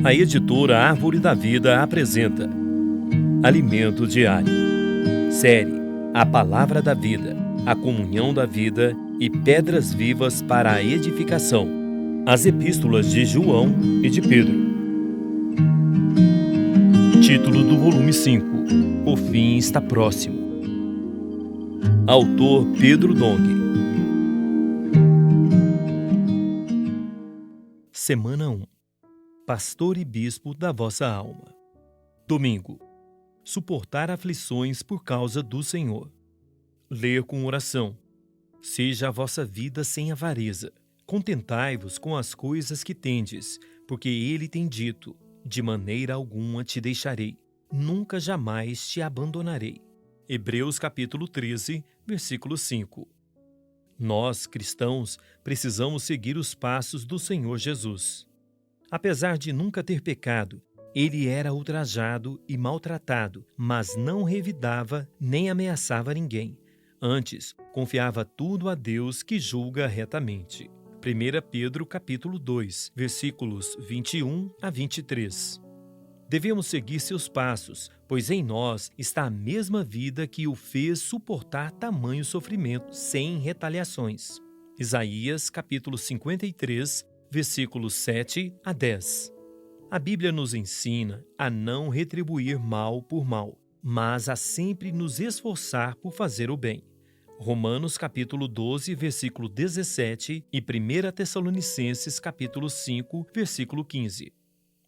A editora Árvore da Vida apresenta Alimento Diário. Série A Palavra da Vida, a Comunhão da Vida e Pedras Vivas para a Edificação. As Epístolas de João e de Pedro. Título do volume 5: O fim está próximo. Autor Pedro Dong. Semana 1. Pastor e Bispo da vossa alma. Domingo. Suportar aflições por causa do Senhor. Ler com oração. Seja a vossa vida sem avareza. Contentai-vos com as coisas que tendes, porque ele tem dito: de maneira alguma te deixarei, nunca jamais te abandonarei. Hebreus capítulo 13, versículo 5. Nós, cristãos, precisamos seguir os passos do Senhor Jesus. Apesar de nunca ter pecado, ele era ultrajado e maltratado, mas não revidava nem ameaçava ninguém. Antes, confiava tudo a Deus que julga retamente. 1 Pedro capítulo 2, versículos 21 a 23. Devemos seguir seus passos, pois em nós está a mesma vida que o fez suportar tamanho sofrimento sem retaliações. Isaías capítulo 53, versículos 7 a 10. A Bíblia nos ensina a não retribuir mal por mal, mas a sempre nos esforçar por fazer o bem. Romanos capítulo 12, versículo 17 e 1 Tessalonicenses capítulo 5, versículo 15.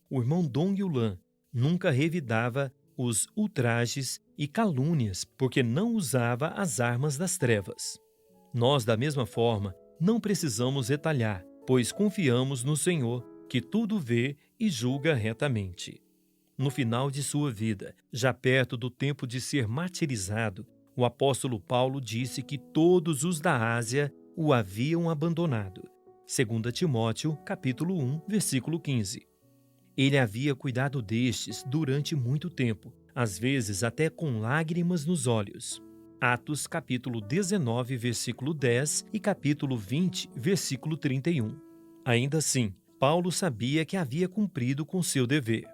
O irmão Dong Yulan nunca revidava os ultrajes e calúnias porque não usava as armas das trevas. Nós, da mesma forma, não precisamos retalhar, pois confiamos no Senhor, que tudo vê e julga retamente. No final de sua vida, já perto do tempo de ser martirizado, o apóstolo Paulo disse que todos os da Ásia o haviam abandonado. 2 Timóteo, capítulo 1, versículo 15. Ele havia cuidado destes durante muito tempo, às vezes até com lágrimas nos olhos. Atos, capítulo 19, versículo 10 e capítulo 20, versículo 31. Ainda assim, Paulo sabia que havia cumprido com seu dever.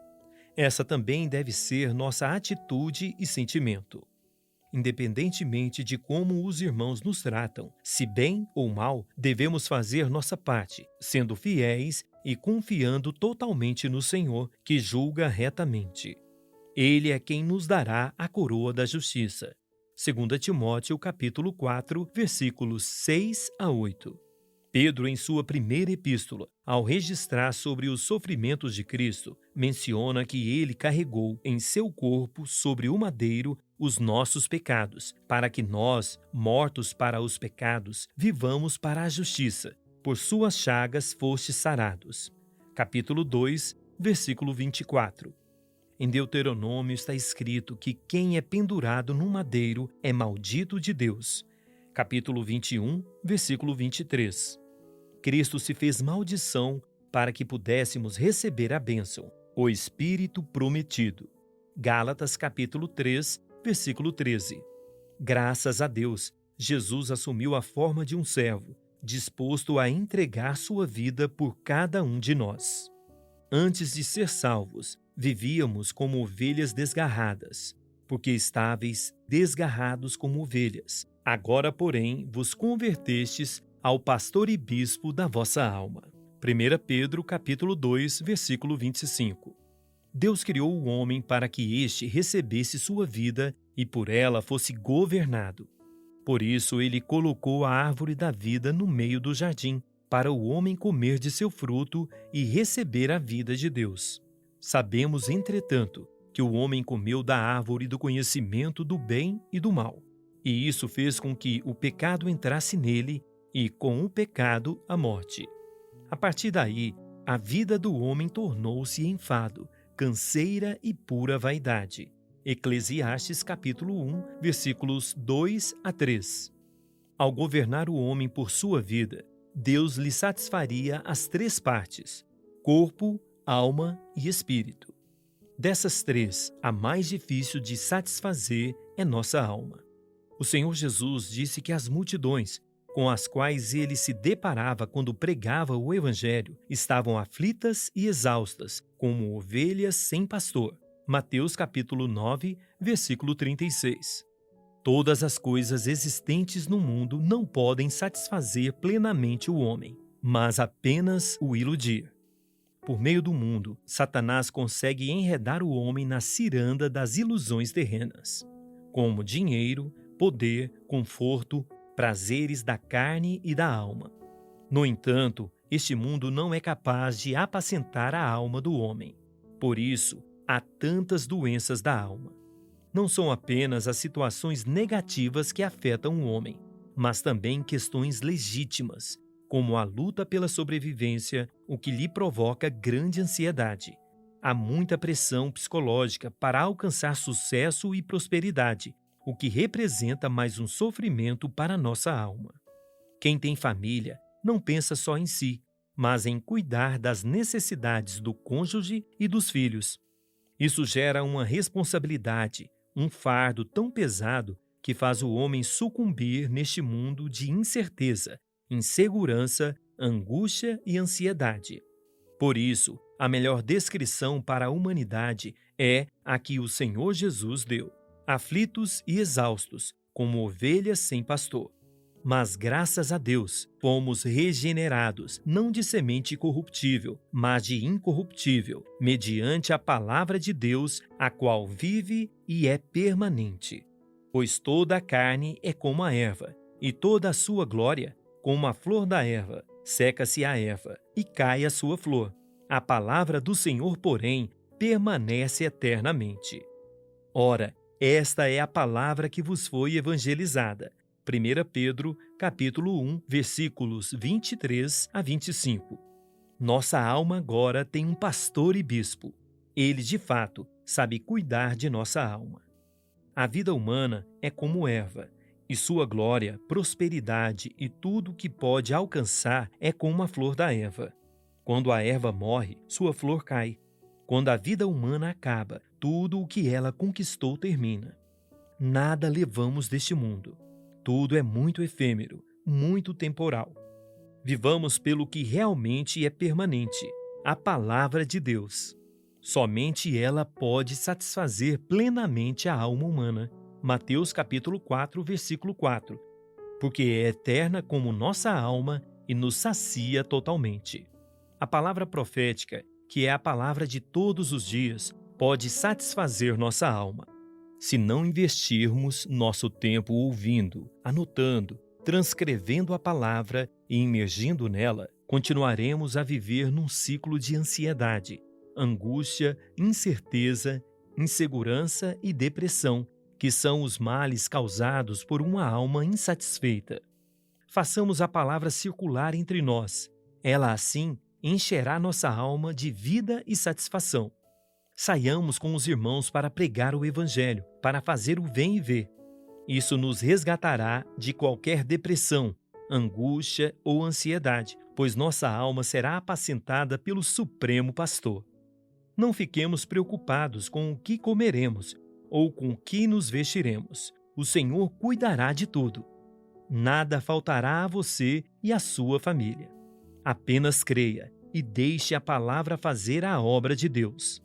Essa também deve ser nossa atitude e sentimento. Independentemente de como os irmãos nos tratam, se bem ou mal, devemos fazer nossa parte, sendo fiéis e confiando totalmente no Senhor, que julga retamente. Ele é quem nos dará a coroa da justiça. 2 Timóteo capítulo 4, versículos 6 a 8. Pedro, em sua primeira epístola, ao registrar sobre os sofrimentos de Cristo, menciona que ele carregou em seu corpo sobre o madeiro os nossos pecados, para que nós, mortos para os pecados, vivamos para a justiça. Por suas chagas fostes sarados. Capítulo 2, versículo 24. Em Deuteronômio está escrito que quem é pendurado no madeiro é maldito de Deus. Capítulo 21, versículo 23. Cristo se fez maldição para que pudéssemos receber a bênção, o Espírito prometido. Gálatas capítulo 3, versículo 13. Graças a Deus, Jesus assumiu a forma de um servo, disposto a entregar sua vida por cada um de nós. Antes de ser salvos, vivíamos como ovelhas desgarradas, porque estáveis desgarrados como ovelhas. Agora, porém, vos convertestes ao pastor e bispo da vossa alma. 1 Pedro capítulo 2, versículo 25. Deus criou o homem para que este recebesse sua vida e por ela fosse governado. Por isso ele colocou a árvore da vida no meio do jardim, para o homem comer de seu fruto e receber a vida de Deus. Sabemos, entretanto, que o homem comeu da árvore do conhecimento do bem e do mal, e isso fez com que o pecado entrasse nele e, com o pecado, a morte. A partir daí, a vida do homem tornou-se enfado, canseira e pura vaidade. Eclesiastes capítulo 1, versículos 2 a 3. Ao governar o homem por sua vida, Deus lhe satisfaria as três partes: corpo, alma e espírito. Dessas três, a mais difícil de satisfazer é nossa alma. O Senhor Jesus disse que as multidões, com as quais ele se deparava quando pregava o Evangelho, estavam aflitas e exaustas, como ovelhas sem pastor. Mateus capítulo 9, versículo 36. Todas as coisas existentes no mundo não podem satisfazer plenamente o homem, mas apenas o iludir. Por meio do mundo, Satanás consegue enredar o homem na ciranda das ilusões terrenas, como dinheiro, poder, conforto, prazeres da carne e da alma. No entanto, este mundo não é capaz de apacentar a alma do homem. Por isso, há tantas doenças da alma. Não são apenas as situações negativas que afetam o homem, mas também questões legítimas, como a luta pela sobrevivência, o que lhe provoca grande ansiedade. Há muita pressão psicológica para alcançar sucesso e prosperidade, o que representa mais um sofrimento para nossa alma. Quem tem família não pensa só em si, mas em cuidar das necessidades do cônjuge e dos filhos. Isso gera uma responsabilidade, um fardo tão pesado que faz o homem sucumbir neste mundo de incerteza, insegurança, angústia e ansiedade. Por isso, a melhor descrição para a humanidade é a que o Senhor Jesus deu: aflitos e exaustos, como ovelhas sem pastor. Mas graças a Deus, fomos regenerados, não de semente corruptível, mas de incorruptível, mediante a palavra de Deus, a qual vive e é permanente. Pois toda a carne é como a erva, e toda a sua glória como a flor da erva. Seca-se a erva, e cai a sua flor. A palavra do Senhor, porém, permanece eternamente. Ora, esta é a palavra que vos foi evangelizada. 1 Pedro, capítulo 1, versículos 23 a 25. Nossa alma agora tem um pastor e bispo. Ele, de fato, sabe cuidar de nossa alma. A vida humana é como erva, e sua glória, prosperidade e tudo o que pode alcançar é como a flor da erva. Quando a erva morre, sua flor cai. Quando a vida humana acaba, tudo o que ela conquistou termina. Nada levamos deste mundo. Tudo é muito efêmero, muito temporal. Vivamos pelo que realmente é permanente, a palavra de Deus. Somente ela pode satisfazer plenamente a alma humana. Mateus capítulo 4, versículo 4. Porque é eterna como nossa alma e nos sacia totalmente. A palavra profética, que é a palavra de todos os dias, pode satisfazer nossa alma. Se não investirmos nosso tempo ouvindo, anotando, transcrevendo a palavra e imergindo nela, continuaremos a viver num ciclo de ansiedade, angústia, incerteza, insegurança e depressão, que são os males causados por uma alma insatisfeita. Façamos a palavra circular entre nós. Ela, assim, encherá nossa alma de vida e satisfação. Saiamos com os irmãos para pregar o Evangelho, para fazer o bem e ver. Isso nos resgatará de qualquer depressão, angústia ou ansiedade, pois nossa alma será apacentada pelo Supremo Pastor. Não fiquemos preocupados com o que comeremos ou com o que nos vestiremos. O Senhor cuidará de tudo. Nada faltará a você e à sua família. Apenas creia e deixe a palavra fazer a obra de Deus.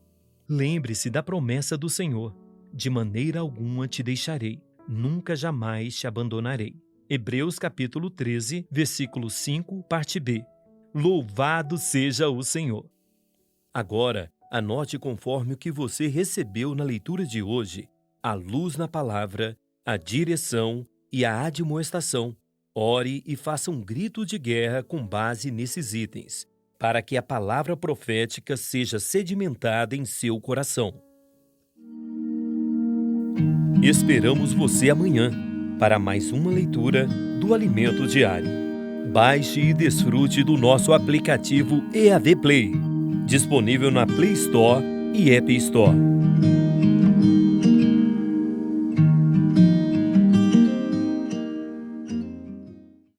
Lembre-se da promessa do Senhor: de maneira alguma te deixarei, nunca jamais te abandonarei. Hebreus capítulo 13, versículo 5, parte B. Louvado seja o Senhor! Agora, anote conforme o que você recebeu na leitura de hoje, a luz na palavra, a direção e a admoestação. Ore e faça um grito de guerra com base nesses itens, para que a palavra profética seja sedimentada em seu coração. Esperamos você amanhã para mais uma leitura do Alimento Diário. Baixe e desfrute do nosso aplicativo EAD Play, disponível na Play Store e App Store.